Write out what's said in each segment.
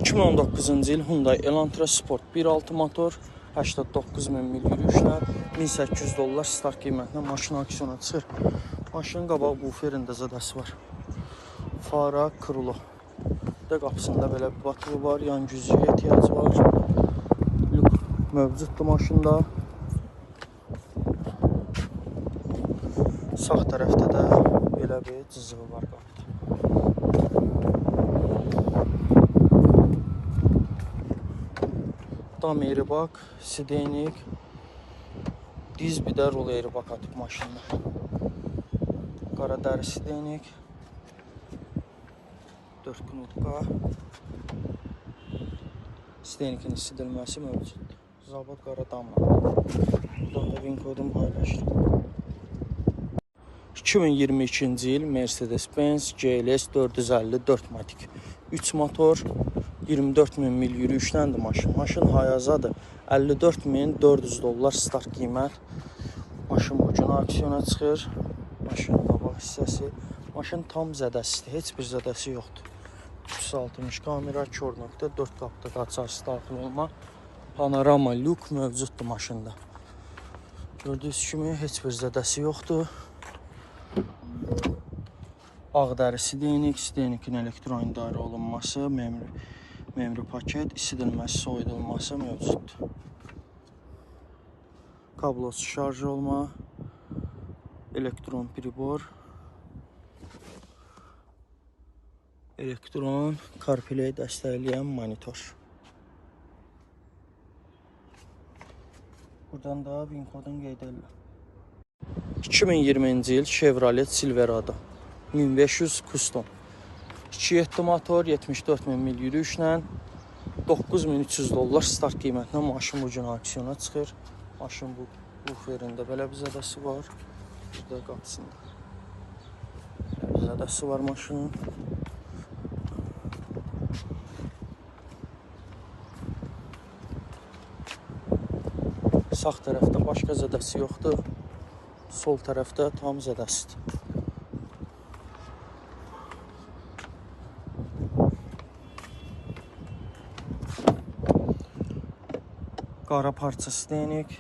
2019-cu il Hyundai Elantra Sport 1.6 motor, 89.000 mil yürüyüşlə, $1800 start qiymətinə maşın aksiyona çıxır. Maşının qabaq buferində zədəsi var. Fara krulo. Qapısında belə bir batığı var, yan güzgüyə ehtiyacı var. Lük mövcuddur maşında. Sağ tərəfdə də belə bir cızığı var qapıda. Dam airback, sidenik, diz bir də rol airback atıb maşında. Qara dəri sidenik, 4 knutka, sidenikin isidilməsi mövcuddur. Zabot qara damla. Buradan da VIN kodunu paylaşdım. 2022-ci il Mercedes-Benz GLS 450 4matik 3 motor, 24.000 mil yürüyüşləndir maşın. Maşın hayazadır. $54.400 start qiymət. Maşın bu gün aksiyona çıxır. Maşının qabaq hissəsi. Maşın tam zədəsidir. Heç bir zədəsi yoxdur. 360 kamera, kör nöqtə, 4 qapıda da açarsı daxil olma. Panorama lük mövcuddur maşında. Gördüyünüz kimi heç bir zədəsi yoxdur. Ağdəri sidenik, sidenikin elektron idarə olunması, memri paket, isidilməsi, soyudulması mövcuddur. Kablosuz şarj olma, elektron pribor, elektron CarPlay dəstəkləyən monitor. Buradan da VIN kodunu qeyd edirlər. 2020-ci il Chevrolet Silverado 1500 Custom 2.7 motor, 74.000 mil yürüyüşlə, $9300 start qiymətinə maşın bu gün aksiyona çıxır. Maşın bu buferində belə bir zədəsi var. Burada qapısında belə bir zədəsi var maşının. Sağ tərəfdə başqa zədəsi yoxdur. Sol tərəfdə tam zədəsidir. Qara parçası denik.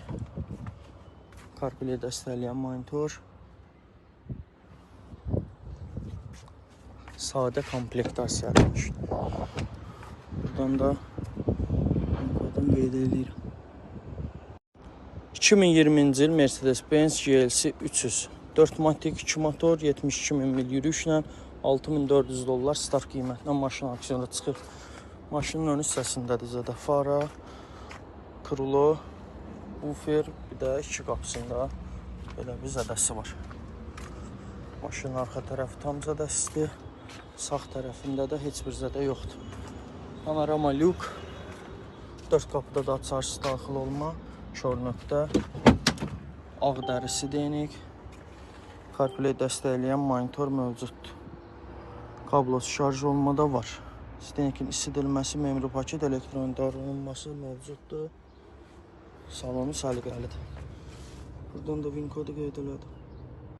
CarPlay dəstəkləyən monitor. Sadə komplektasiyadır. Buradan da kodunu qeyd edirəm. 2020-ci il Mercedes-Benz GLC 300 4matik 2 motor, 72.000 mil yürüyüşlə, $6400 start qiymətinə maşın aksiyona çıxır. Maşının ön hissəsindədir zədə fara, krulo, bufer, bir də iki qapısında belə bir zədəsi var. Maşının arxa tərəfi tam zədəsidir. Sağ tərəfində də heç bir zədə yoxdur. Panorama lük, 4 qapıda da açarsı daxil olma, kör nöqtə, ağdəri sidenik, CarPlay dəstəkləyən monitor mövcuddur. Kablosuz şarj olma da var. Sidenikin isidilməsi, memri paket, elektron idarə olunması mövcuddur. Salonu səliqəlidir. Buradan da VIN kodu qeyd elədim.